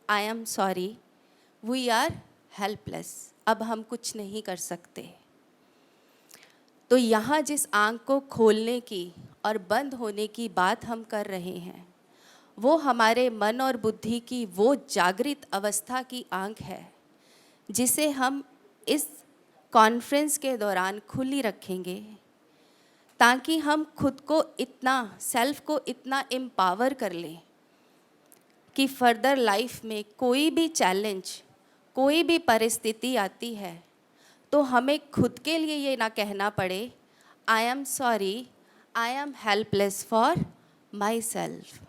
I am sorry, we are helpless. अब हम कुछ नहीं कर सकते। तो यहाँ जिस आँख को खोलने की और बंद होने की बात हम कर रहे हैं, वो हमारे मन और बुद्धि की वो जागृत अवस्था की आँख है जिसे हम इस कॉन्फ्रेंस के दौरान खुली रखेंगे, ताकि हम खुद को इतना, सेल्फ को इतना एम्पावर कर लें कि फर्दर लाइफ में कोई भी चैलेंज, कोई भी परिस्थिति आती है तो हमें खुद के लिए ये ना कहना पड़े आई am sorry, I am helpless for my self.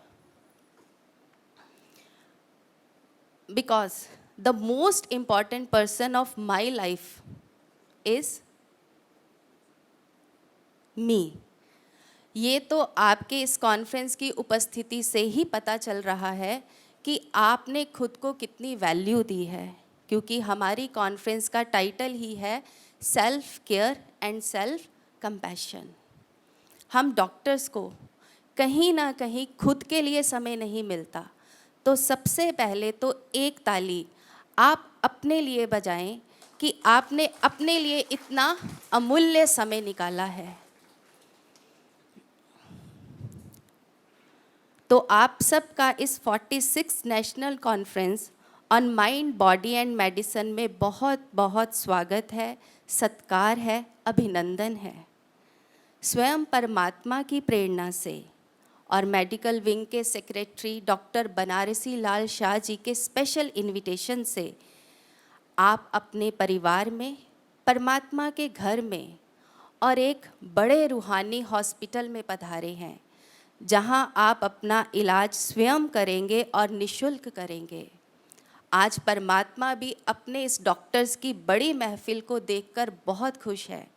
Because the most important person of my life is me. ये तो आपके इस कॉन्फ्रेंस की उपस्थिति से ही पता चल रहा है कि आपने खुद को कितनी वैल्यू दी है, क्योंकि हमारी कॉन्फ्रेंस का टाइटल ही है self care and self compassion. हम डॉक्टर्स को कहीं ना कहीं खुद के लिए समय नहीं मिलता, तो सबसे पहले तो एक ताली आप अपने लिए बजाएं कि आपने अपने लिए इतना अमूल्य समय निकाला है। तो आप सबका इस 46 national conference on mind, body and medicine में बहुत बहुत स्वागत है, सत्कार है, अभिनंदन है। स्वयं परमात्मा की प्रेरणा से और मेडिकल विंग के सेक्रेटरी डॉक्टर बनारसी लाल शाह जी के स्पेशल इनविटेशन से आप अपने परिवार में, परमात्मा के घर में और एक बड़े रूहानी हॉस्पिटल में पधारे हैं, जहां आप अपना इलाज स्वयं करेंगे और निशुल्क करेंगे। आज परमात्मा भी अपने इस डॉक्टर्स की बड़ी महफिल को देखकर बहुत खुश है,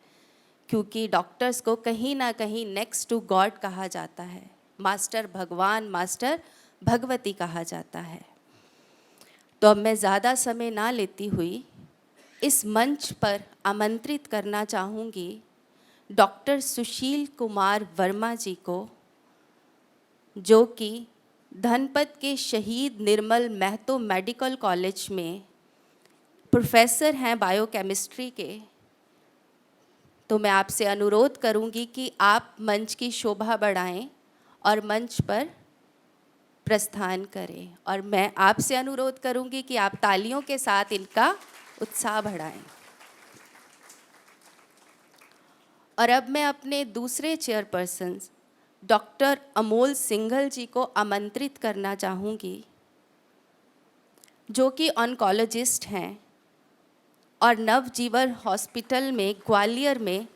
क्योंकि डॉक्टर्स को कहीं ना कहीं नेक्स्ट टू गॉड कहा जाता है, मास्टर भगवान, मास्टर भगवती कहा जाता है। तो अब मैं ज़्यादा समय ना लेती हुई इस मंच पर आमंत्रित करना चाहूँगी डॉक्टर सुशील कुमार वर्मा जी को, जो कि धनपत के शहीद निर्मल महतो मेडिकल कॉलेज में प्रोफेसर हैं बायोकेमिस्ट्री के। तो मैं आपसे अनुरोध करूंगी कि आप मंच की शोभा बढ़ाएं और मंच पर प्रस्थान करें, और मैं आपसे अनुरोध करूंगी कि आप तालियों के साथ इनका उत्साह बढ़ाएं। और अब मैं अपने दूसरे चेयरपर्सन डॉक्टर अमोल सिंघल जी को आमंत्रित करना चाहूँगी, जो कि ऑन्कोलॉजिस्ट हैं और नवजीवन हॉस्पिटल में ग्वालियर में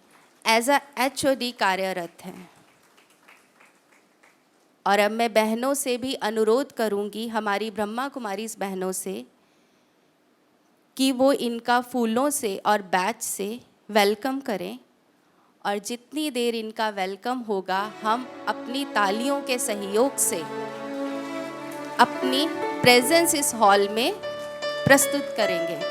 एज अ HOD कार्यरत हैं। और अब मैं बहनों से भी अनुरोध करूँगी, हमारी ब्रह्मा कुमारी बहनों से, कि वो इनका फूलों से और बैच से वेलकम करें। और जितनी देर इनका वेलकम होगा, हम अपनी तालियों के सहयोग से अपनी प्रेजेंस इस हॉल में प्रस्तुत करेंगे।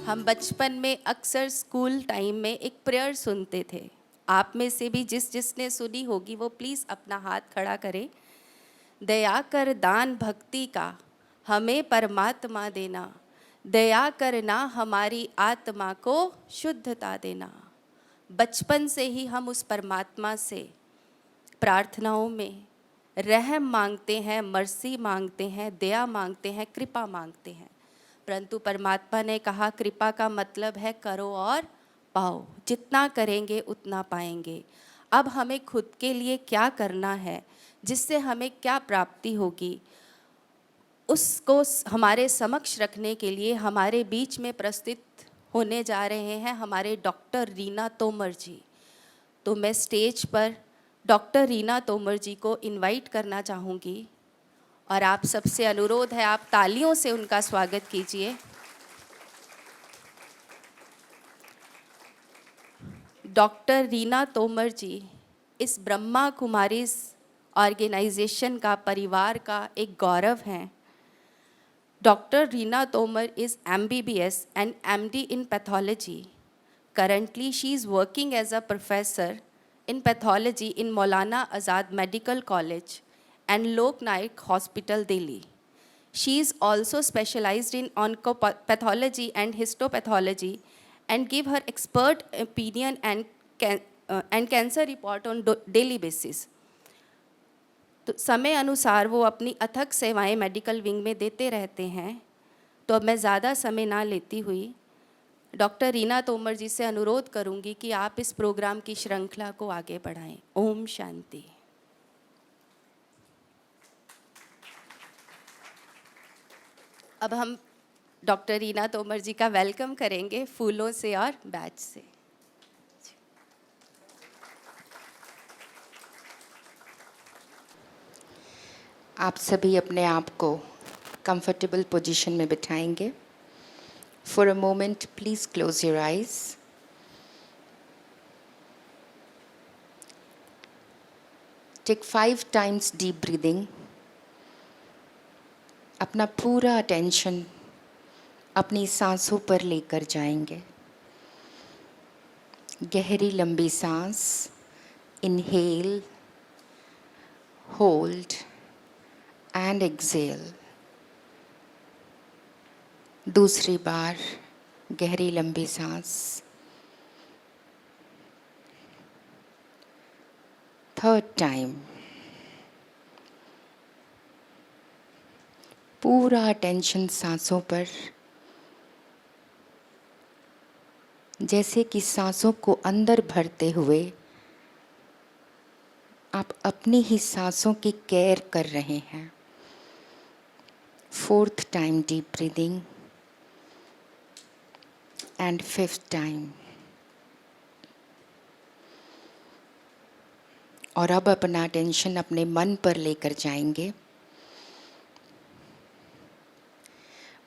हम बचपन में अक्सर स्कूल टाइम में एक प्रेयर सुनते थे। आप में से भी जिसने सुनी होगी वो प्लीज़ अपना हाथ खड़ा करें। दया कर दान भक्ति का हमें परमात्मा देना, दया करना हमारी आत्मा को शुद्धता देना। बचपन से ही हम उस परमात्मा से प्रार्थनाओं में रहम मांगते हैं, मर्सी मांगते हैं, दया मांगते हैं, कृपा मांगते हैं। परंतु परमात्मा ने कहा कृपा का मतलब है करो और पाओ, जितना करेंगे उतना पाएंगे। अब हमें खुद के लिए क्या करना है, जिससे हमें क्या प्राप्ति होगी, उसको हमारे समक्ष रखने के लिए हमारे बीच में प्रस्तुत होने जा रहे हैं हमारे डॉक्टर रीना तोमर जी। तो मैं स्टेज पर डॉक्टर रीना तोमर जी को इनवाइट करना चाहूँगी और आप सबसे अनुरोध है आप तालियों से उनका स्वागत कीजिए। डॉक्टर रीना तोमर जी इस ब्रह्मा कुमारीज ऑर्गेनाइजेशन का, परिवार का एक गौरव हैं। Doctor Reena Tomar is MBBS and MD in pathology. Currently, she is working as a professor in pathology in Maulana Azad Medical College and Lok Naik Hospital, Delhi. She is also specialized in oncopathology and histopathology and give her expert opinion and cancer report on daily basis. तो समय अनुसार वो अपनी अथक सेवाएं medical wing में देते रहते हैं। तो अब मैं ज़्यादा समय ना लेती हुई डॉक्टर रीना तोमर जी से अनुरोध करूंगी कि आप इस प्रोग्राम की श्रृंखला को आगे बढ़ाएं। ओम शांति। अब हम डॉक्टर रीना तोमर जी का वेलकम करेंगे फूलों से और बैच से। आप सभी अपने आप को कंफर्टेबल पोजीशन में बिठाएंगे। For a moment please close your eyes. Take 5 times deep breathing. अपना पूरा अटेंशन अपनी सांसों पर लेकर जाएंगे। गहरी लंबी सांस, इनहेल, होल्ड एंड एक्सेल। दूसरी बार गहरी लंबी सांस। Third time. पूरा अटेंशन सांसों पर, जैसे कि सांसों को अंदर भरते हुए आप अपनी ही सांसों की केयर कर रहे हैं। 4th time deep breathing and 5th time. और अब अपना अटेंशन अपने मन पर लेकर जाएंगे।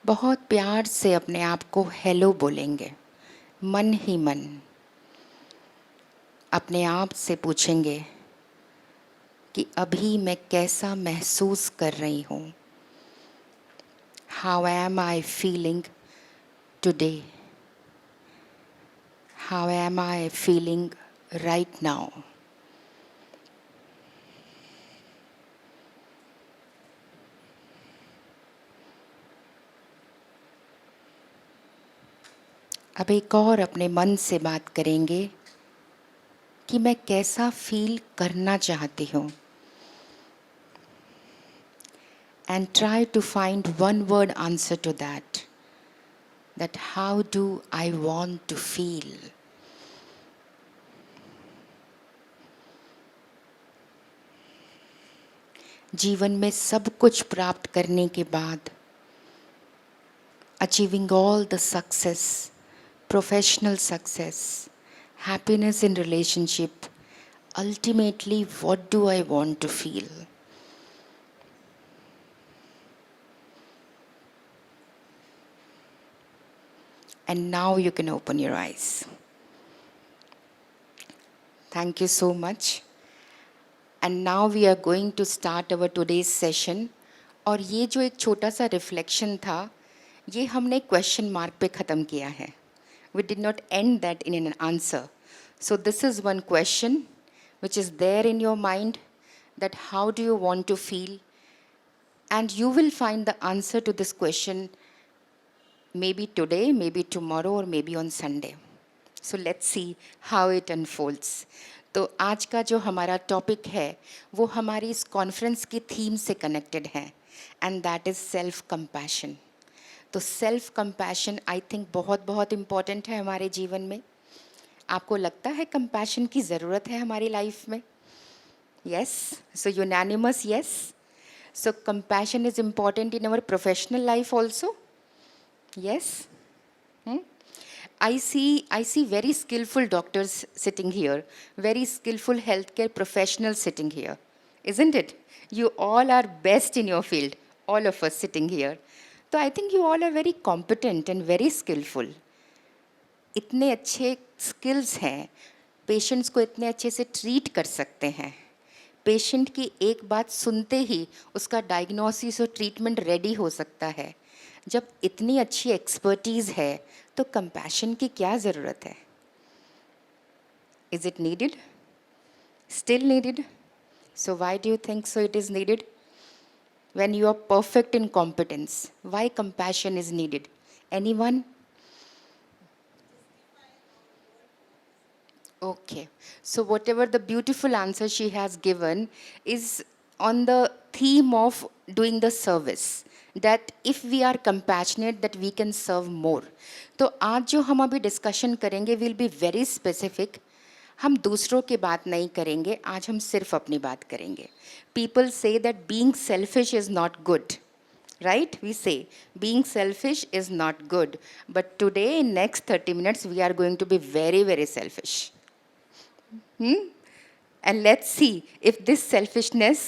बहुत प्यार से अपने आप को हेलो बोलेंगे, मन ही मन। अपने आप से पूछेंगे कि अभी मैं कैसा महसूस कर रही हूँ। How am I feeling today? How am I feeling right now? अब एक और अपने मन से बात करेंगे कि मैं कैसा फील करना चाहती हूँ। And try to find one word answer to that. That how do I want to feel? जीवन में सब कुछ प्राप्त करने के बाद, achieving all the success, professional success, happiness in relationship, ultimately what do I want to feel? And now you can open your eyes. Thank you so much. And now we are going to start our today's session. और ये जो एक छोटा सा reflection था, ये हमने question mark पे ख़त्म किया है. We did not end that in an answer. So this is one question which is there in your mind, that how do you want to feel? And you will find the answer to this question maybe today, maybe tomorrow, or maybe on Sunday. So let's see how it unfolds. तो आज का जो हमारा topic है वो हमारी इस conference की थीम से कनेक्टेड है, and that is self compassion. तो सेल्फ कंपैशन आई थिंक बहुत बहुत इम्पॉर्टेंट है हमारे जीवन में. आपको लगता है कंपैशन की ज़रूरत है हमारी लाइफ में? Yes, so unanimous yes. So compassion is important in our professional life also? Yes. I see very skillful doctors sitting here, very skillful healthcare professionals sitting here, isn't it? You all are best in your field, all of us sitting here. So I think you all are very competent and very skillful. इतने अच्छे skills हैं, patients को इतने अच्छे से treat कर सकते हैं. पेशेंट की एक बात सुनते ही उसका डायग्नोसिस और ट्रीटमेंट रेडी हो सकता है. जब इतनी अच्छी एक्सपर्टीज़ है तो कंपैशन की क्या ज़रूरत है? Is it needed? Still needed? So why do you think so it is needed? When you are perfect in competence, why compassion is needed? Anyone? Okay, so whatever the beautiful answer she has given is on the theme of doing the service, that if we are compassionate that we can serve more. तो आज जो हम अभी discussion करेंगे will be very specific. हम दूसरों की बात नहीं करेंगे, आज हम सिर्फ अपनी बात करेंगे. People say that being selfish is not good. Right? We say being selfish is not good. But today, in next 30 minutes, we are going to be very, very selfish. And let's see if this selfishness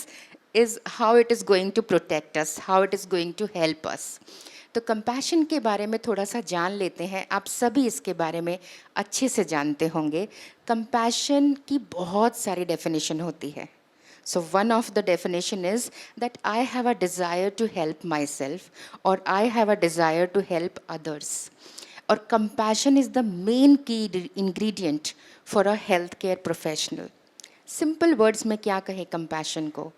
is how it is going to protect us, how it is going to help us. तो compassion के बारे में थोड़ा सा जान लेते हैं. आप सभी इसके बारे में अच्छे से जानते होंगे. कंपैशन की बहुत सारी डेफिनेशन होती है. So one of the definition is that I have a desire to help myself or I have a desire to help others. Or compassion is the main key ingredient for a healthcare professional. Simple words में क्या कहे compassion को?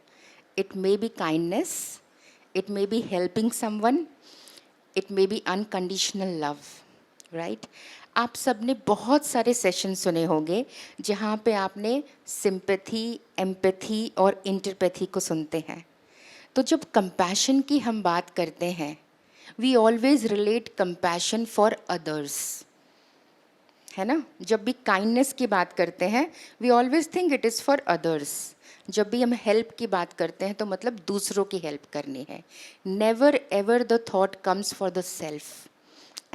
It may be kindness, it may be helping someone, it may be unconditional love, right? आप सब ने बहुत सारे session सुने होंगे जहाँ पे आपने सिंपैथी, एम्पैथी और इंटरपैथी को सुनते हैं. तो जब कंपैशन की हम बात करते हैं, we always relate compassion for others, है ना? जब भी काइंडनेस की बात करते हैं, we always think it is for others. जब भी हम हेल्प की बात करते हैं तो मतलब दूसरों की हेल्प करनी है. Never ever the thought comes for the self.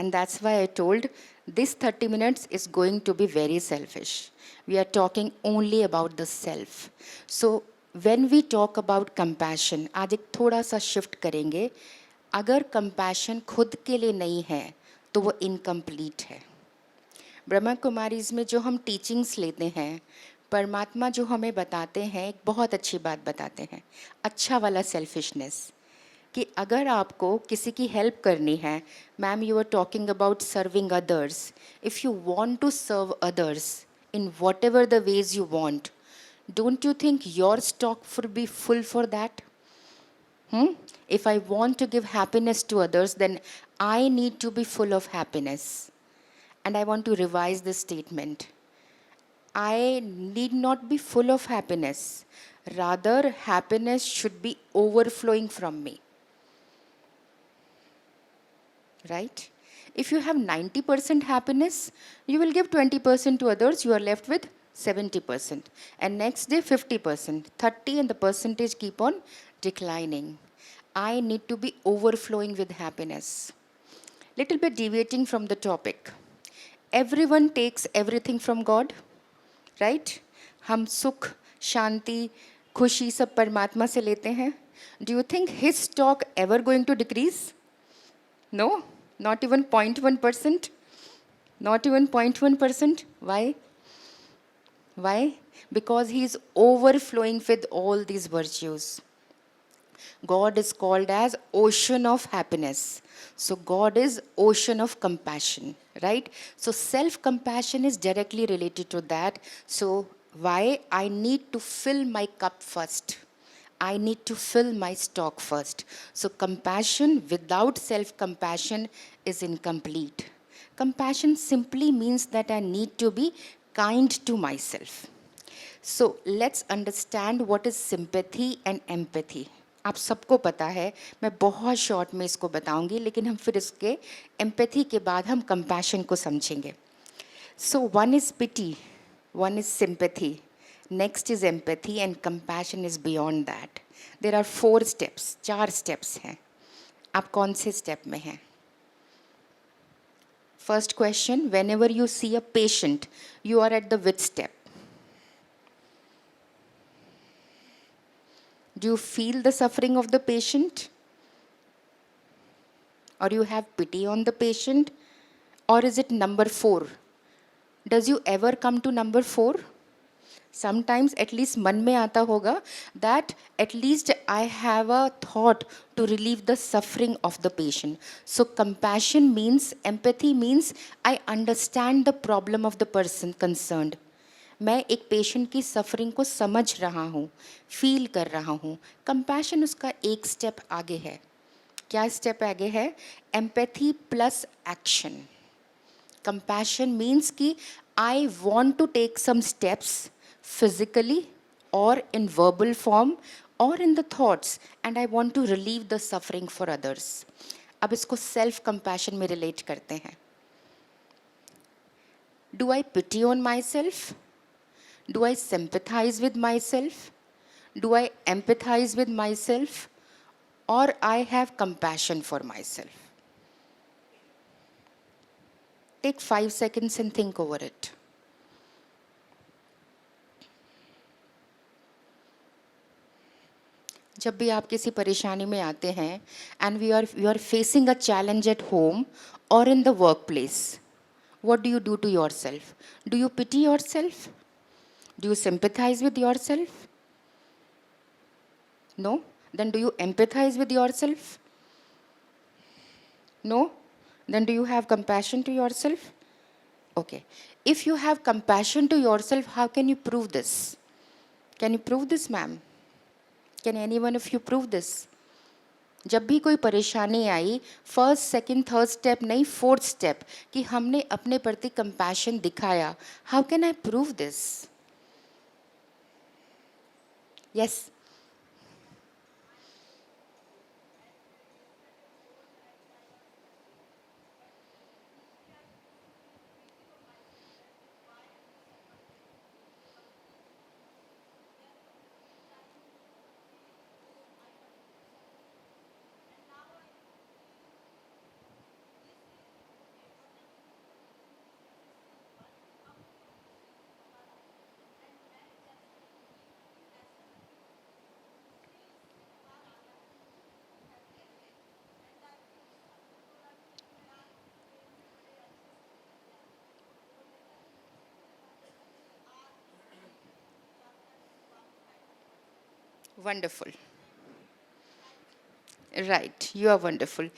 And that's why I told this 30 minutes is going to be very selfish. We are talking only about the self. So when we talk about compassion, आज एक थोड़ा सा shift करेंगे. अगर compassion खुद के लिए नहीं है तो वो incomplete है. ब्रह्मा कुमारीज में जो हम टीचिंग्स लेते हैं, परमात्मा जो हमें बताते हैं एक बहुत अच्छी बात बताते हैं, अच्छा वाला सेल्फिशनेस. कि अगर आपको किसी की हेल्प करनी है, ma'am you are talking about serving others, if you want to serve others in whatever the ways you want, don't you think your stock would be full for that? If I want to give happiness to others, then I need to be full of happiness. And I want to revise this statement. I need not be full of happiness. Rather, happiness should be overflowing from me. Right? If you have 90% happiness, you will give 20% to others, you are left with 70%. And next day 50%, 30, and the percentage keep on declining. I need to be overflowing with happiness. Little bit deviating from the topic. Everyone takes everything from God, right? हम सुख, शांति, खुशी सब परमात्मा से लेते हैं. Do you think his stock ever going to decrease? No, not even 0.1%. Not even 0.1%. Why? Why? Because he is overflowing with all these virtues. God is called as ocean of happiness. So God is ocean of compassion, right? So self-compassion is directly related to that. So why? I need to fill my cup first. I need to fill my stock first. So compassion without self-compassion is incomplete. Compassion simply means that I need to be kind to myself. So let's understand what is sympathy and empathy. आप सबको पता है, मैं बहुत short में इसको बताऊंगी, लेकिन हम फिर इसके एम्पैथी के बाद हम कंपैशन को समझेंगे. So one is pity, one is sympathy, next is empathy, and compassion is beyond that. There are 4 steps, 4 steps हैं. आप कौन से step में हैं? First question, whenever you see a patient, you are at the which step? Do you feel the suffering of the patient? Or you have pity on the patient? Or is it number 4? Does you ever come to number 4? Sometimes at least मन में आता होगा that at least I have a thought to relieve the suffering of the patient. So compassion means, empathy means I understand the problem of the person concerned. मैं एक patient की suffering को समझ रहा हूँ, फील कर रहा हूँ. कंपैशन उसका एक स्टेप आगे है. क्या स्टेप आगे है? Empathy plus action. Compassion means कि I want to take some steps physically or in verbal form or in the thoughts, and I want to relieve the suffering for others. अब इसको self compassion में relate करते हैं. Do I pity on myself? Do I sympathize with myself? Do I empathize with myself? Or I have compassion for myself? Take 5 seconds and think over it. जब भी आप किसी परेशानी में आते हैं and you are facing a challenge at home और in the workplace, what do you do to yourself? Do you pity yourself? Do you sympathize with yourself? No? Then do you empathize with yourself? No? Then do you have compassion to yourself? Okay. If you have compassion to yourself, how can you prove this? Can you prove this, ma'am? Can any one of you prove this? जब भी कोई परेशानी आई, first second third step नहीं, fourth step कि हमने अपने प्रति कंपैशन दिखाया. How can I prove this? Yes. Wonderful. Right, you are wonderful.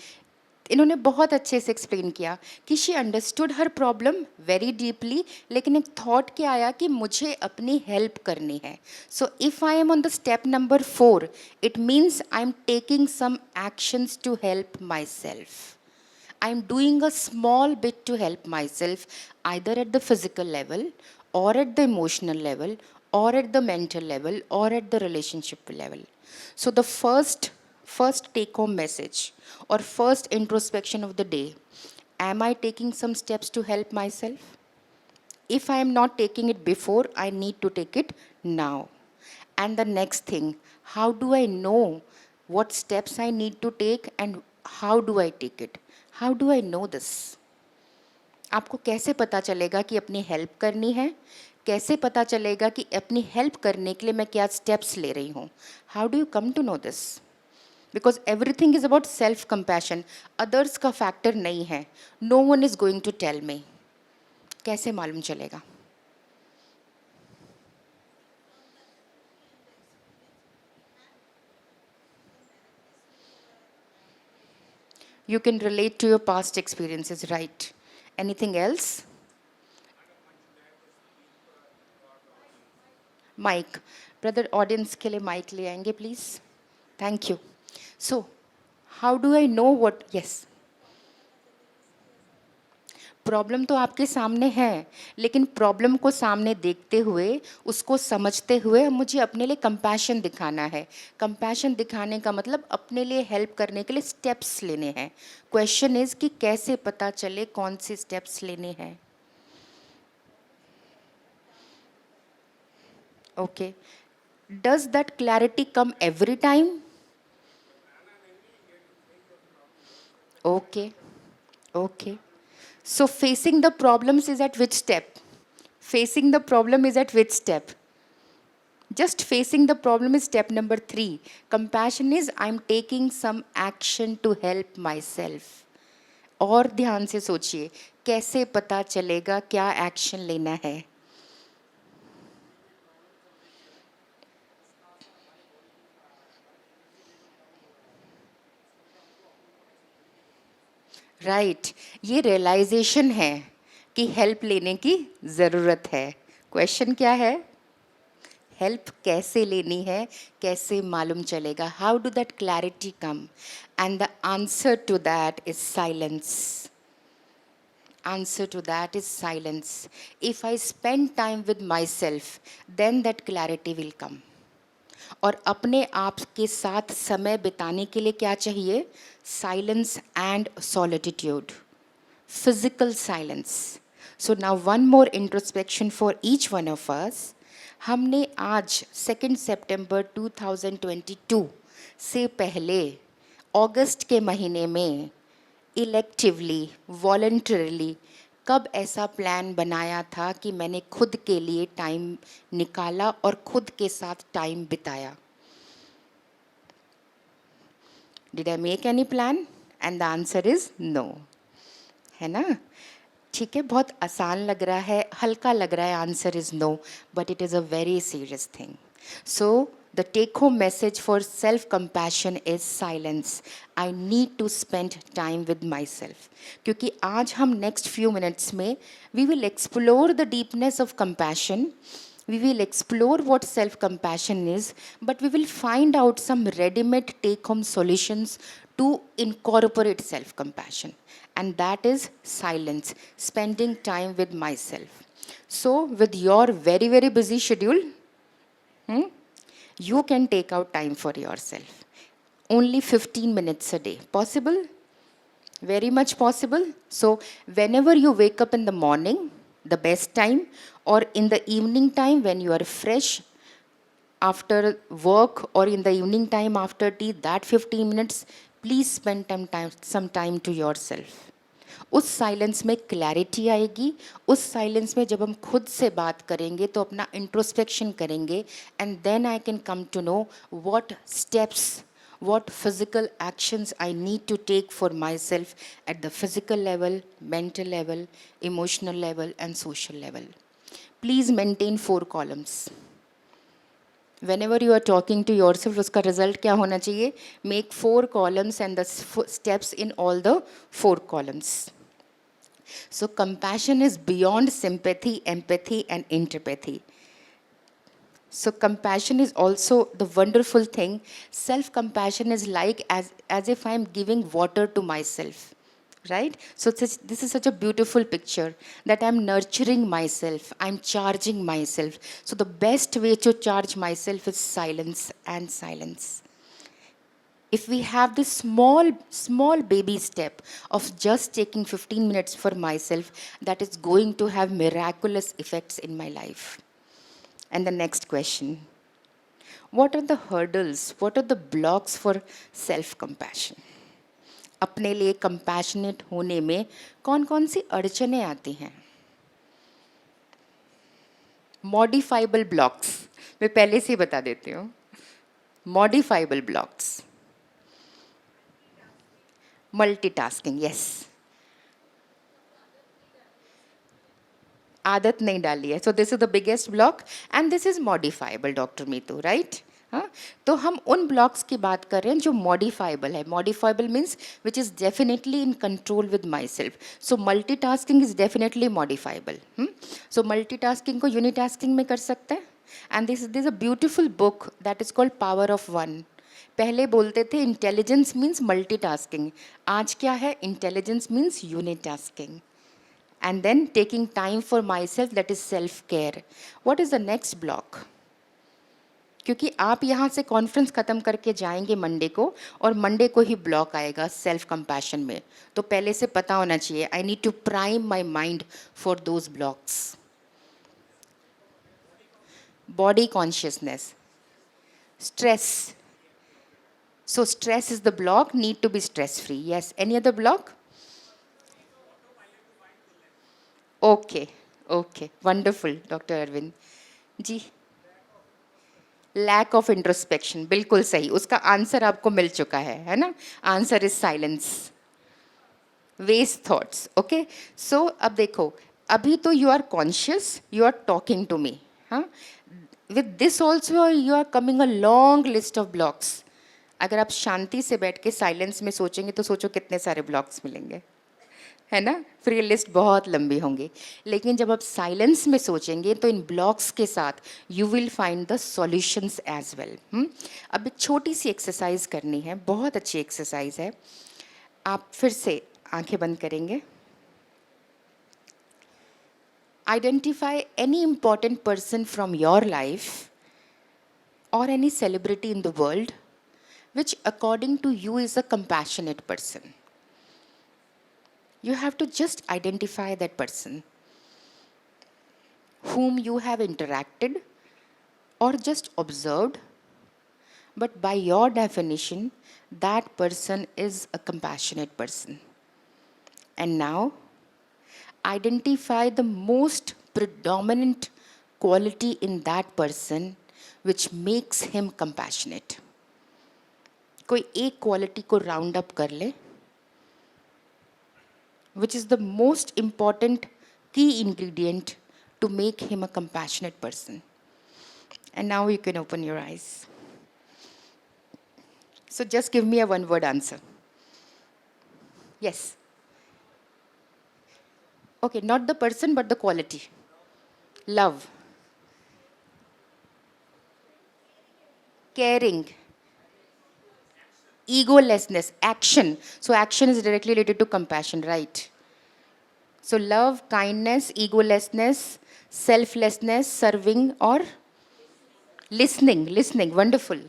इन्होंने बहुत अच्छे से एक्सप्लेन किया कि शी अंडरस्टूड हर प्रॉब्लम वेरी डीपली, लेकिन एक थॉट क्या आया कि मुझे अपनी हेल्प करनी है. So if I am on the step number 4, it means I am taking some actions to help myself. I am doing a small bit to help myself, either at the physical level, or at the emotional level, or at the mental level, or at the relationship level. So the first take home message or first introspection of the day, am I taking some steps to help myself? If I am not taking it before, I need to take it now. And the next thing, how do I know what steps I need to take and how do I take it? How do I know this? आपको कैसे पता चलेगा कि अपनी help करनी है? कैसे पता चलेगा कि अपनी हेल्प करने के लिए मैं क्या स्टेप्स ले रही हूँ? How do you come to know this? Because everything is about self compassion. Others का फैक्टर नहीं है. No one is going to tell me. कैसे मालूम चलेगा? You can relate to your past experiences, right? Anything else? Mic. Brother, audience के लिए mic ले आएंगे, please. Thank you. So, how do I know what? Yes. Problem तो आपके सामने है, लेकिन प्रॉब्लम को सामने देखते हुए, उसको समझते हुए मुझे अपने लिए कंपैशन दिखाना है। कंपैशन दिखाने का मतलब अपने लिए हेल्प करने के लिए स्टेप्स लेने हैं। क्वेश्चन इज़ कि कैसे पता चले कौन से स्टेप्स लेने हैं। Okay, does that clarity come every time? Okay, okay. So facing the problems is at which step? Facing the problem is at which step? Just facing the problem is step number 3. Compassion is I'm taking some action to help myself. और ध्यान से सोचिए, कैसे पता चलेगा क्या action लेना है? राइट, ये रियलाइजेशन है कि हेल्प लेने की ज़रूरत है। क्वेश्चन क्या है? हेल्प कैसे लेनी है, कैसे मालूम चलेगा? How do that clarity come? And the answer to that is silence. Answer to that is silence. If I spend time with myself, then that clarity will come. और अपने आप के साथ समय बिताने के लिए क्या चाहिए? Silence and solitude, physical silence. So now one more introspection for each one of us. हमने आज 2 सितंबर 2022 से पहले अगस्त के महीने में इलेक्टिवली, वॉलंटरली कब ऐसा प्लान बनाया था कि मैंने खुद के लिए टाइम निकाला और खुद के साथ टाइम बिताया? Did I make any plan? And the answer is no. है ना? ठीक है, बहुत आसान लग रहा है, हल्का लग रहा है. Answer is no, but it is a very serious thing. So the take home message for self compassion is silence. I need to spend time with myself. क्योंकि आज हम next few minutes में we will explore the deepness of compassion. We will explore what self compassion is, but we will find out some ready made take home solutions to incorporate self compassion, and that is silence, spending time with myself. So with your very very busy schedule, you can take out time for yourself. Only 15 minutes a day. Possible? Very much possible. So whenever you wake up in the morning, the best time, or in the evening time when you are fresh after work, or in the evening time after tea, that 15 minutes, please spend some time to yourself. उस silence में clarity आएगी. उस silence में जब हम खुद से बात करेंगे तो अपना इंट्रोस्पेक्शन करेंगे, and then I can come to know what steps, what physical actions I need to take for myself at the physical level, mental level, emotional level, and social level. Please maintain 4 columns. Whenever you are talking to yourself, उसका result क्या होना चाहिए? Make 4 columns and the steps in all the 4 columns. So compassion is beyond sympathy, empathy, and interpathy. So compassion is also the wonderful thing. Self-compassion is like as if I'm giving water to myself, right? So this is such a beautiful picture that I'm nurturing myself, I'm charging myself. So the best way to charge myself is silence and silence. If we have this small baby step of just taking 15 minutes for myself, that is going to have miraculous effects in my life. And the next question, what are the hurdles, what are the blocks for self-compassion? अपने लिए compassionate होने में कौन-कौन सी अड़चनें आती हैं? Modifiable blocks, मैं पहले से ही बता देती हूँ. Modifiable blocks. Multitasking, yes. आदत नहीं डाली है. So this is the biggest block and this is modifiable, Dr. Meetu, right? हाँ, तो हम उन ब्लॉक्स की बात कर रहे हैं जो मॉडिफाइबल है. Modifiable means which is definitely in control with myself. So multitasking is definitely modifiable. So multitasking को यूनिटास्किंग में कर सकते हैं. And this a beautiful book that is called power of one. पहले बोलते थे इंटेलिजेंस मीन्स मल्टीटास्किंग. आज क्या है? Intelligence means unitasking. and then taking time for myself, that is self care. What is the next block? क्योंकि आप यहाँ से कॉन्फ्रेंस ख़त्म करके जाएंगे मंडे को, और मंडे को ही ब्लॉक आएगा सेल्फ कंपैशन में, तो पहले से पता होना चाहिए, I need to prime my mind for those blocks. Body consciousness, stress. So stress is the block, need to be stress free. Yes, any other block? Okay, okay, wonderful, Dr. Arvind. जी, lack of introspection, बिल्कुल सही, उसका answer आपको मिल चुका है ना? Answer is silence, waste thoughts. Okay, so अब देखो, अभी तो you are conscious, you are talking to me. हाँ, with this also you are coming a long list of blocks. अगर आप शांति से बैठ के साइलेंस में सोचेंगे तो सोचो कितने सारे ब्लॉक्स मिलेंगे, है ना? फिर ये लिस्ट बहुत लंबी होंगी. लेकिन जब आप साइलेंस में सोचेंगे तो इन ब्लॉक्स के साथ you will find the solutions as well. अब एक छोटी सी एक्सरसाइज करनी है, बहुत अच्छी एक्सरसाइज है. आप फिर से आंखें बंद करेंगे. Identify any important person from your life और any celebrity in the world which according to you is a compassionate person. You have to just identify that person whom you have interacted or just observed, but by your definition, that person is a compassionate person. And now, identify the most predominant quality in that person which makes him compassionate. कोई एक quality को round up कर ले, which is the most important key ingredient to make him a compassionate person. And now you can open your eyes. So just give me a one word answer. Yes, okay, not the person but the quality. Love, caring, egolessness, action. So action is directly related to compassion, right? So love, kindness, egolessness, selflessness, serving, or listening, wonderful.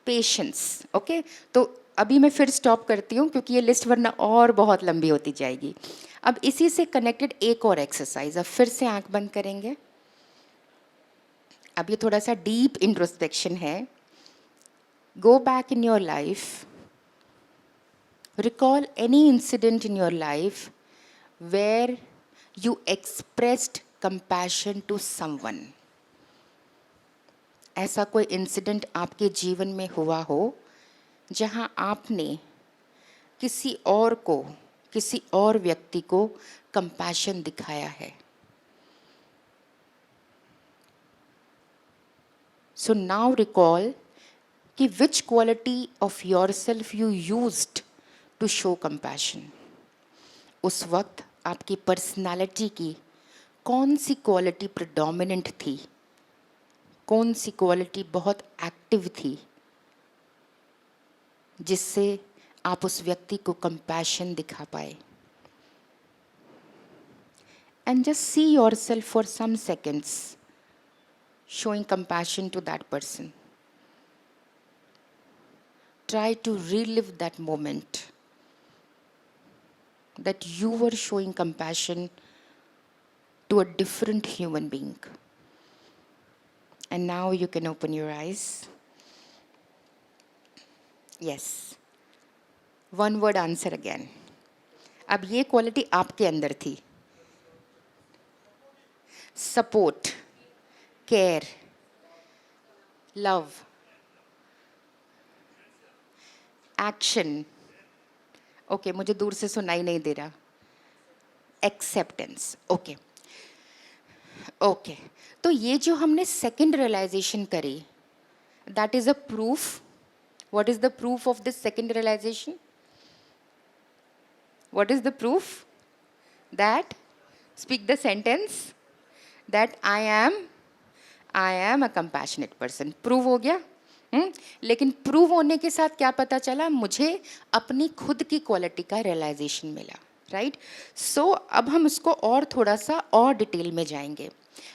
Patience, okay? तो अभी मैं फिर stop करती हूँ क्योंकि ये list वरना और बहुत लंबी होती जाएगी. अब इसी से कनेक्टेड एक और एक्सरसाइज. अब फिर से आंख बंद करेंगे. अब ये थोड़ा सा डीप इंट्रोस्पेक्शन है. Go back in your life, recall any incident in your life where you expressed compassion to someone. ऐसा कोई इंसिडेंट आपके जीवन में हुआ हो जहां आपने किसी और व्यक्ति को कंपैशन दिखाया है. So now recall कि which quality of yourself you used to show compassion. उस वक्त आपकी पर्सनालिटी की कौन सी क्वालिटी प्रिडोमिनेंट थी, कौन सी क्वालिटी बहुत एक्टिव थी जिससे आप उस व्यक्ति को कंपैशन दिखा पाए. And just see yourself for some seconds showing compassion to that person. Try to relive that moment that you were showing compassion to a different human being. And now you can open your eyes. Yes. One word answer again. अब ये quality आपके अंदर थी. Support, care, love, action. Okay, मुझे दूर से सुनाई नहीं दे रहा. एक्सेप्टेंस. ओके ओके, तो ये जो हमने सेकंड रियलाइजेशन करी, that is a proof. What is the proof of this second realization? What is the proof? That, speak the sentence, that I am a compassionate person. Prove हो गया. लेकिन prove होने के साथ क्या पता चला? मुझे अपनी खुद की क्वालिटी का रियलाइजेशन मिला. राइट. सो अब हम उसको और थोड़ा सा और डिटेल में जाएंगे.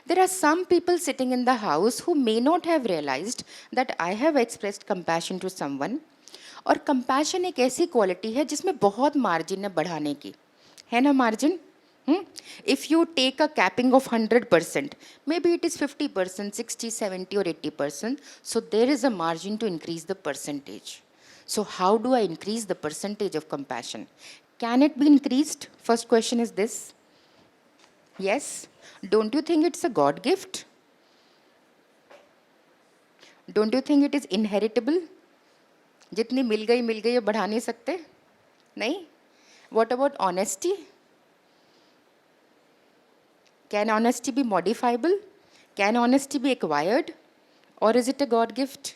There are some people sitting in the house who may not have realized that I have expressed compassion to someone. और compassion एक ऐसी क्वालिटी है जिसमें बहुत मार्जिन है बढ़ाने की, है ना margin? If you take a capping of 100%, maybe it is 50%, 60, 70 or 80%. So there is a margin to increase the percentage. So how do I increase the percentage of compassion? Can it be increased? First question is this. Yes. Don't you think it's a God gift? Don't you think it is inheritable? जितनी मिल गई बढ़ा नहीं सकते? नहीं? What about honesty? Can honesty be modifiable? Can honesty be acquired? Or is it a God gift?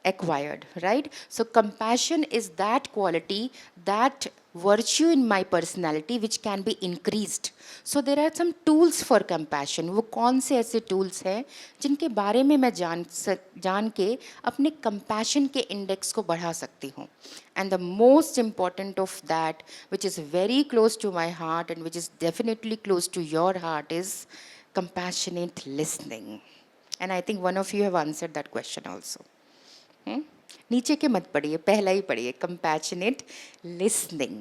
Acquired, right? So compassion is that quality, that virtue in my personality which can be increased. So there are some tools for compassion. वो कौन से ऐसे tools हैं जिनके बारे में मैं जान के अपने compassion के index को बढ़ा सकती हूँ. And the most important of that, which is very close to my heart and which is definitely close to your heart, is compassionate listening. And I think one of you have answered that question also. नीचे के मत पढ़िए, पहला ही पढ़िए. Compassionate listening.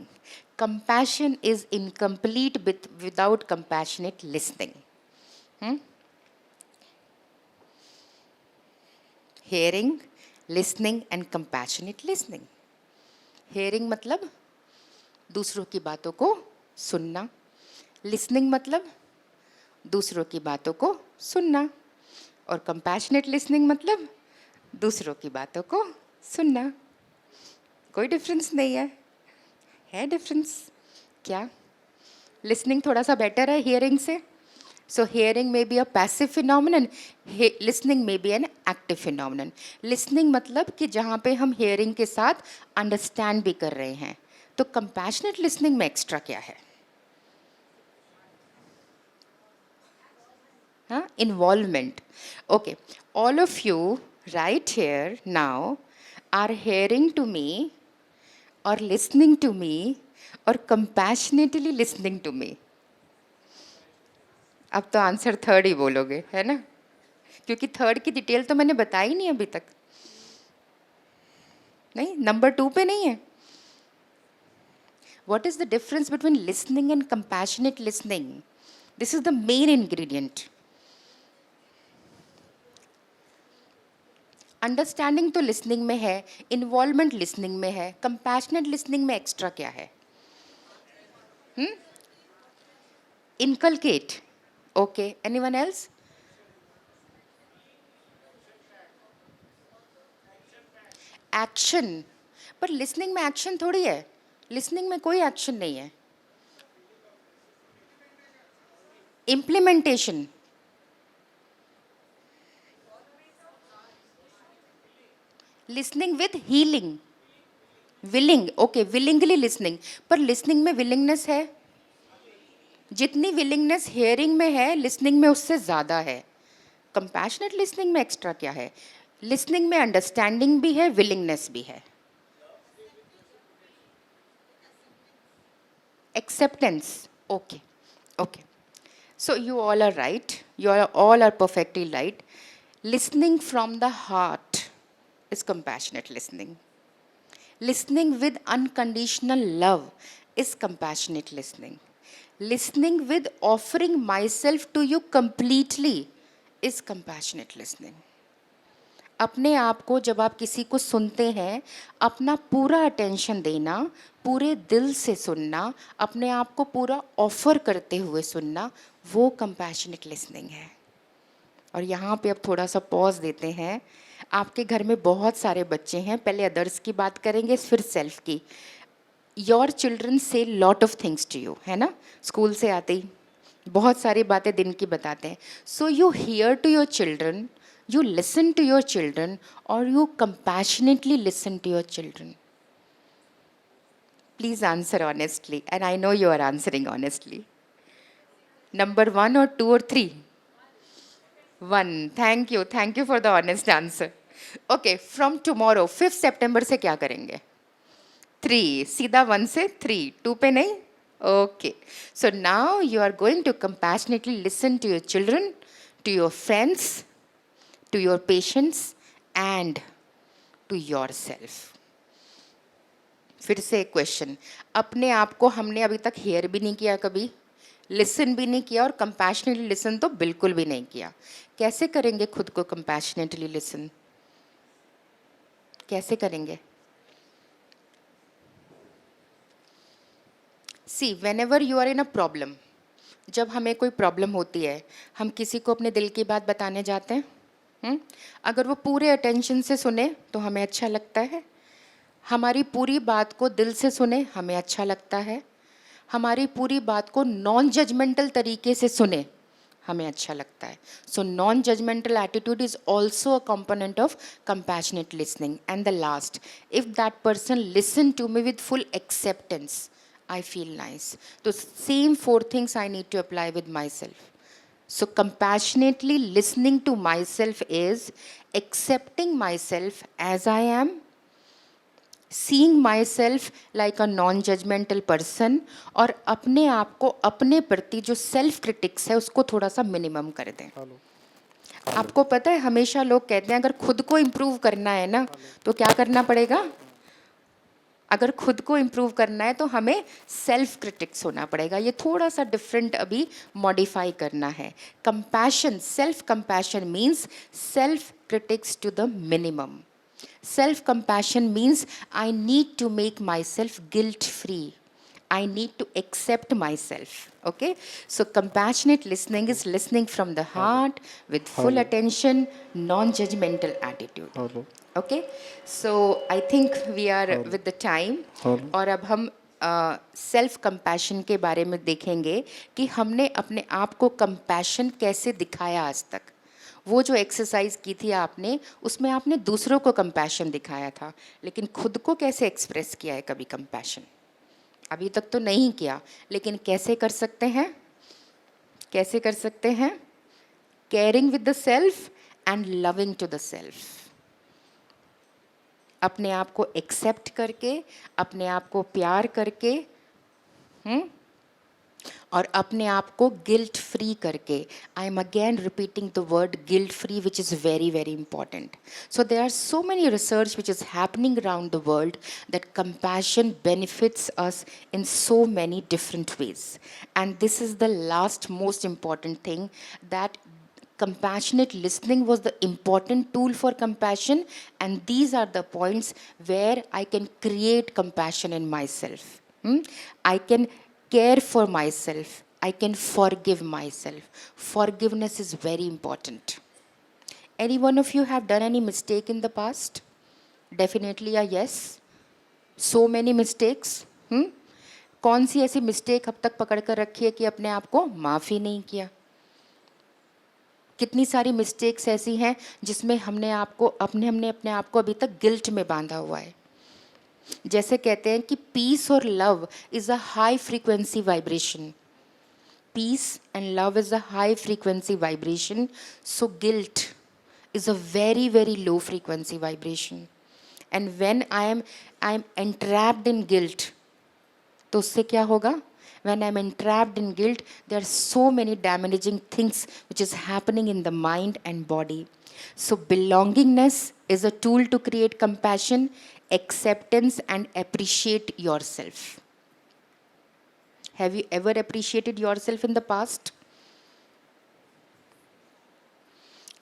Compassion is incomplete without compassionate listening. Hearing, listening and compassionate listening. Hearing मतलब दूसरों की बातों को सुनना. लिसनिंग मतलब दूसरों की बातों को सुनना. और कंपैशनेट लिसनिंग मतलब दूसरों की बातों को सुनना. कोई डिफरेंस नहीं है? है डिफरेंस? क्या? लिसनिंग थोड़ा सा बेटर है हियरिंग से. सो हियरिंग में be a passive phenomenon, listening में be an active phenomenon. Listening मतलब कि जहाँ पे हम हियरिंग के साथ अंडरस्टैंड भी कर रहे हैं. तो कंपैशनेट लिसनिंग में एक्स्ट्रा क्या है? हाँ, involvement. Okay, all of you right here now are hearing to me or listening to me or compassionately listening to me. अब तो आंसर थर्ड ही बोलोगे, है ना? क्योंकि थर्ड की डिटेल तो मैंने बताई नहीं अभी तक. नहीं, नंबर 2 पे नहीं है. What is the difference between listening and compassionate listening? This is the main ingredient. Understanding तो लिसनिंग में है, इन्वॉल्वमेंट लिसनिंग में है, कंपैशनेट लिसनिंग में एक्स्ट्रा क्या है? Inculcate. Okay, anyone else? Action. पर लिसनिंग में एक्शन थोड़ी है. लिसनिंग में कोई एक्शन नहीं है. Implementation. Listening with healing. Willing. Okay, willingly listening. पर लिसनिंग में विलिंगनेस है. जितनी विलिंगनेस हेयरिंग में है, लिसनिंग में उससे ज़्यादा है. कंपैशनेट लिसनिंग में एक्स्ट्रा क्या है? लिसनिंग में अंडरस्टैंडिंग भी है, विलिंगनेस भी है. Acceptance. Okay, okay. So you all are right. You all are perfectly right. Listening from the heart is compassionate listening. Listening with unconditional love is compassionate listening. Listening with offering myself to you completely is compassionate listening. अपने आप को जब आप किसी को सुनते हैं, अपना पूरा अटेंशन देना, पूरे दिल से सुनना, अपने आप को पूरा ऑफर करते हुए सुनना, वो कंपैशनेट लिसनिंग है. और यहाँ पे अब थोड़ा सा पॉज देते हैं. आपके घर में बहुत सारे बच्चे हैं. पहले अदर्स की बात करेंगे, फिर सेल्फ की. योर चिल्ड्रन से lot of things to you, है ना? स्कूल से आते ही बहुत सारी बातें दिन की बताते हैं. So you hear to your children, you listen to your children, or you compassionately listen to your children? Please answer honestly, and I know you are answering honestly. Number 1 or 2 or 3? 1. Thank you for the honest answer. Okay, from tomorrow 5th September से क्या करेंगे? 3 सीधा 1 से 3 2 पे नहीं. Okay. So now you are going to compassionately listen to your children, to your friends, to your patients and to yourself. फिर से एक क्वेश्चन. अपने आप को हमने अभी तक हेयर भी नहीं किया कभी, लिसन भी नहीं किया और कंपैशनेटली लिसन तो बिल्कुल भी नहीं किया. कैसे करेंगे खुद को कंपैशनेटली लिसन? कैसे करेंगे? सी whenever you are in a problem, जब हमें कोई प्रॉब्लम होती है हम किसी को अपने दिल की बात बताने जाते हैं. अगर वो पूरे अटेंशन से सुने तो हमें अच्छा लगता है, हमारी पूरी बात को दिल से सुने हमें अच्छा लगता है, हमारी पूरी बात को नॉन जजमेंटल तरीके से सुने हमें अच्छा लगता है. So non judgmental attitude is also a component of compassionate listening. And the last, if that person listen to me with full acceptance, I feel nice. The same 4 things I need to apply with myself. So compassionately listening to myself is accepting myself as I am, seeing myself like a non-judgmental person और अपने आप को अपने प्रति जो self critics है उसको थोड़ा सा मिनिमम कर दें. आपको पता है हमेशा लोग कहते हैं अगर खुद को इम्प्रूव करना है ना तो क्या करना पड़ेगा? अगर खुद को इम्प्रूव करना है तो हमें सेल्फ क्रिटिक्स होना पड़ेगा. ये थोड़ा सा डिफरेंट अभी मॉडिफाई करना है. Compassion, self compassion means self critics to the minimum. Self compassion means I need to make myself guilt free. I need to accept myself. Okay, so compassionate listening is listening from the heart with full attention, non-judgmental attitude. Okay, so I think we are with the time. और अब हम self compassion के बारे में देखेंगे कि हमने अपने आप को कंपैशन कैसे दिखाया आज तक. वो जो एक्सरसाइज की थी आपने उसमें आपने दूसरों को कंपैशन दिखाया था, लेकिन खुद को कैसे एक्सप्रेस किया है कभी कंपैशन? अभी तक तो नहीं किया, लेकिन कैसे कर सकते हैं? कैसे कर सकते हैं? Caring with the self and loving to the self. अपने आप को एक्सेप्ट करके, अपने आप को प्यार करके, और अपने आप को गिल्ट फ्री करके. I am again repeating the word guilt free which is very very important. So there are so many research which is happening around the world that compassion benefits us in so many different ways. And this is the last most important thing, that compassionate listening was the important tool for compassion, and these are the points where I can create compassion in myself. I can care for myself. I can forgive myself. Forgiveness is very important. Any one of you have done any mistake in the past? Definitely a yes. So many mistakes. कौन सी ऐसी mistake अब तक पकड़ कर रखी है कि अपने आप को माफ़ ही नहीं किया? कितनी सारी मिस्टेक्स ऐसी हैं जिसमें हमने अपने आप को अभी तक गिल्ट में बांधा हुआ है. जैसे कहते हैं कि पीस और love is a high frequency vibration. Peace and love is a high frequency vibration. So guilt is a very very low frequency vibration. And when I am entrapped in guilt, तो उससे क्या होगा? When I'm entrapped in guilt, there are so many damaging things which is happening in the mind and body. So belongingness is a tool to create compassion, acceptance and appreciate yourself. Have you ever appreciated yourself in the past?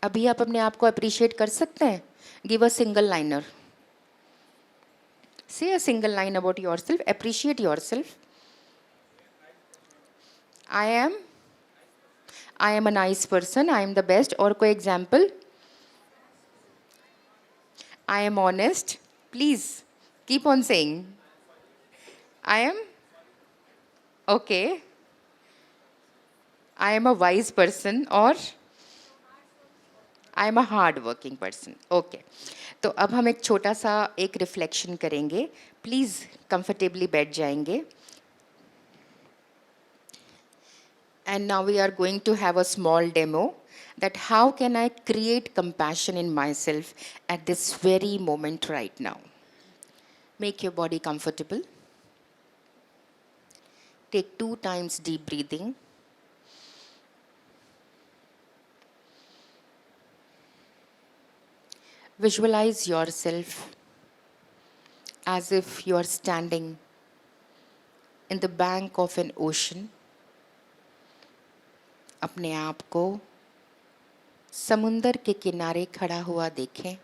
अभी आप अपने आप को appreciate कर सकते हैं? Give a single liner. Say a single line about yourself. Appreciate yourself. I am a nice person. I am the best. और कोई example? I am honest. Please keep on saying. I am okay. I am a wise person. और I am a hard working person. Okay. तो अब हम एक छोटा सा एक रिफ्लेक्शन करेंगे. प्लीज़ कंफर्टेबली बैठ जाएंगे. And now we are going to have a small demo that how can I create compassion in myself at this very moment right now. Make your body comfortable. Take 2 times deep breathing. Visualize yourself as if you are standing in the bank of an ocean. अपने आप को समुंदर के किनारे खड़ा हुआ देखें.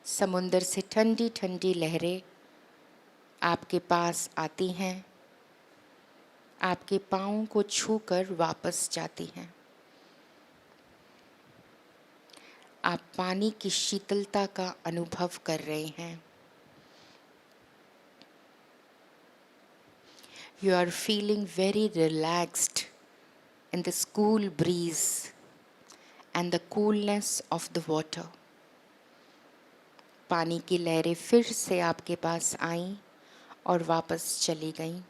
समुंदर से ठंडी ठंडी लहरें आपके पास आती हैं, आपके पाँव को छूकर वापस जाती हैं. आप पानी की शीतलता का अनुभव कर रहे हैं. You are feeling very relaxed in this cool breeze and the coolness of the water. पानी की लहरें फिर से आपके पास आईं और वापस चली गईं.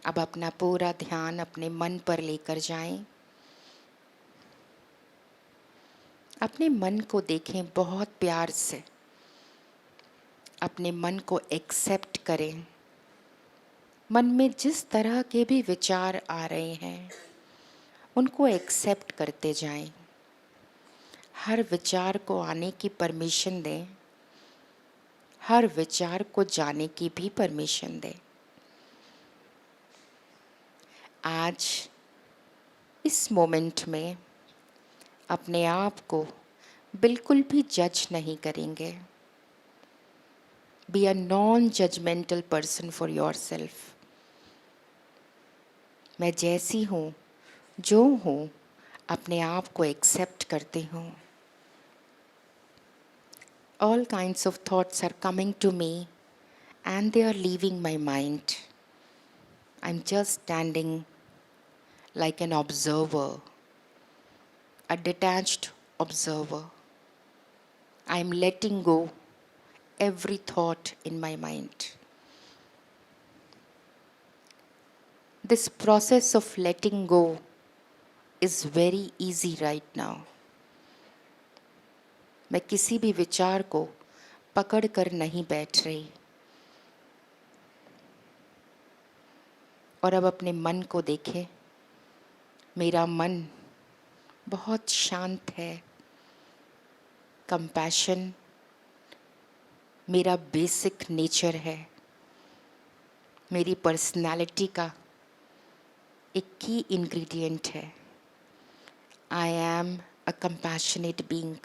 अब अपना पूरा ध्यान अपने मन पर लेकर जाएं. अपने मन को देखें बहुत प्यार से. अपने मन को एक्सेप्ट करें. मन में जिस तरह के भी विचार आ रहे हैं उनको एक्सेप्ट करते जाएं. हर विचार को आने की परमिशन दें. हर विचार को जाने की भी परमिशन दें. आज इस मोमेंट में अपने आप को बिल्कुल भी जज नहीं करेंगे. Be a non judgmental person for yourself. मैं जैसी हूँ, जो हूँ, अपने आप को एक्सेप्ट करती हूँ. All kinds of thoughts are coming to me and they are leaving my mind. I'm just standing like an observer, a detached observer. I'm letting go every thought in my mind. This process of letting go is very easy right now. मैं किसी भी विचार को पकड़ कर नहीं बैठ रही. और अब अपने मन को देखें. मेरा मन बहुत शांत है. कंपैशन मेरा बेसिक नेचर है. मेरी पर्सनालिटी का एक की इंग्रेडिएंट है. आई am a compassionate being.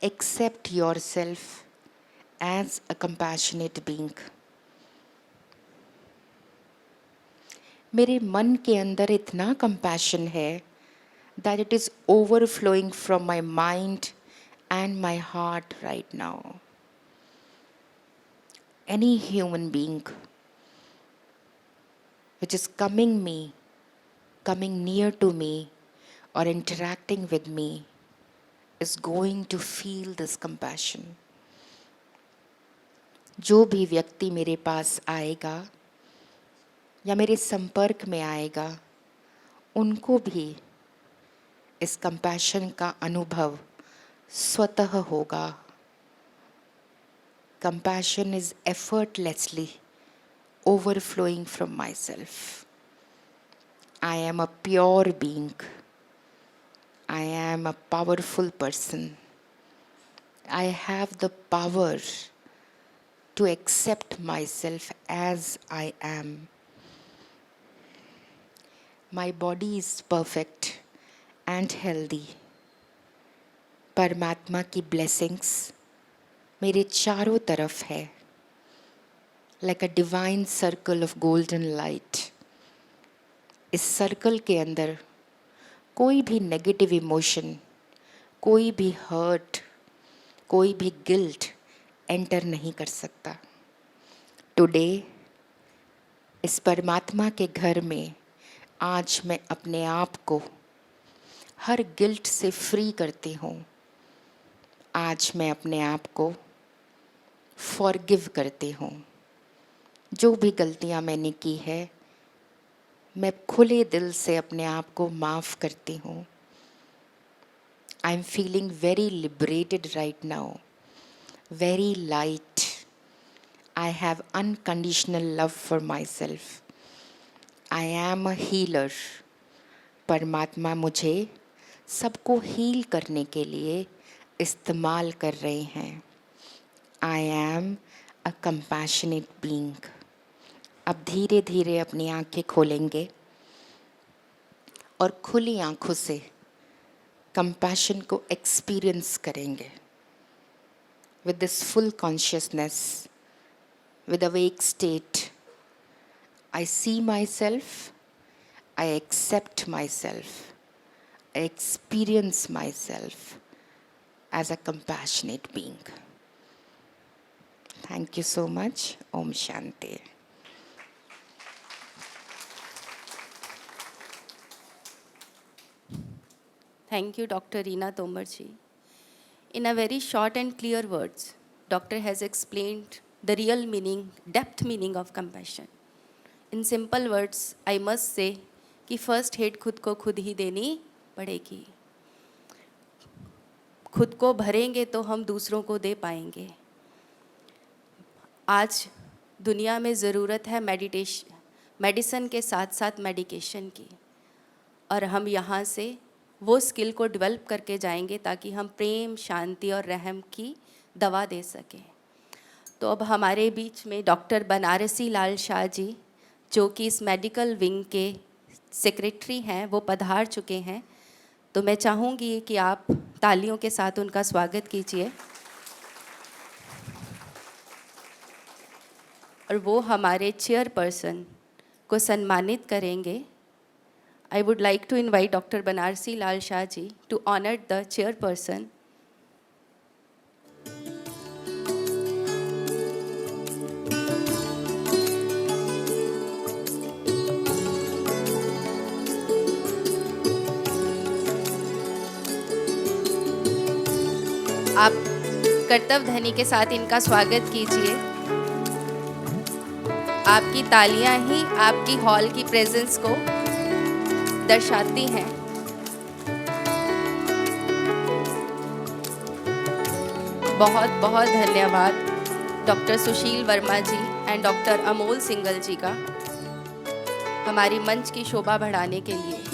Accept yourself as a compassionate being. मेरे मन के अंदर इतना compassion है that it is overflowing from my mind and my heart right now. Any human being which is coming near to me or interacting with me is going to feel this compassion. जो भी व्यक्ति मेरे पास आएगा या मेरे संपर्क में आएगा उनको भी इस कंपैशन का अनुभव स्वतः होगा. Compassion is effortlessly overflowing from myself. I am a pure being. I am a powerful person. I have the power to accept myself as I am. My body is perfect and healthy. परमात्मा की blessings मेरे चारों तरफ है. Like a divine circle of golden light. इस circle के अंदर कोई भी नेगेटिव इमोशन, कोई भी हर्ट, कोई भी गिल्ट एंटर नहीं कर सकता. टुडे इस परमात्मा के घर में आज मैं अपने आप को हर गिल्ट से फ्री करती हूँ. आज मैं अपने आप को फॉरगिव करती हूँ. जो भी गलतियाँ मैंने की है मैं खुले दिल से अपने आप को माफ़ करती हूँ. I'm feeling very liberated right now, very light. I have unconditional love for myself. I am a healer. परमात्मा मुझे सबको हील करने के लिए इस्तेमाल कर रहे हैं. I am a compassionate being. अब धीरे धीरे अपनी आंखें खोलेंगे और खुली आंखों से कंपैशन को एक्सपीरियंस करेंगे. With this full consciousness, with awake state, I see myself, I accept myself, I experience myself as a compassionate being. Thank you so much. Om Shanti. Thank you, Dr. Reena Tomar ji. In a very short and clear words, Doctor has explained the real meaning, depth meaning of compassion. In simple words, I must say कि first aid खुद को खुद ही देनी पड़ेगी. खुद को भरेंगे तो हम दूसरों को दे पाएंगे. आज दुनिया में ज़रूरत है मेडिसिन के साथ साथ मेडिकेशन की, और हम यहाँ से वो स्किल को डेवलप करके जाएंगे ताकि हम प्रेम, शांति और रहम की दवा दे सकें. तो अब हमारे बीच में डॉक्टर बनारसी लाल शाह जी, जो कि इस मेडिकल विंग के सेक्रेटरी हैं, वो पधार चुके हैं. तो मैं चाहूँगी कि आप तालियों के साथ उनका स्वागत कीजिए और वो हमारे चेयरपर्सन को सम्मानित करेंगे. I would like to invite Dr. Banarsi Lal Shah ji to honor the chairperson. आप कर्तव्य ध्वनि के साथ इनका स्वागत कीजिए. आपकी तालियां ही आपकी हॉल की प्रेजेंस को दर्शाती हैं. बहुत बहुत धन्यवाद doctor Sushil Verma ji and doctor Amol Singhal ji का हमारी मंच की शोभा बढ़ाने के लिए.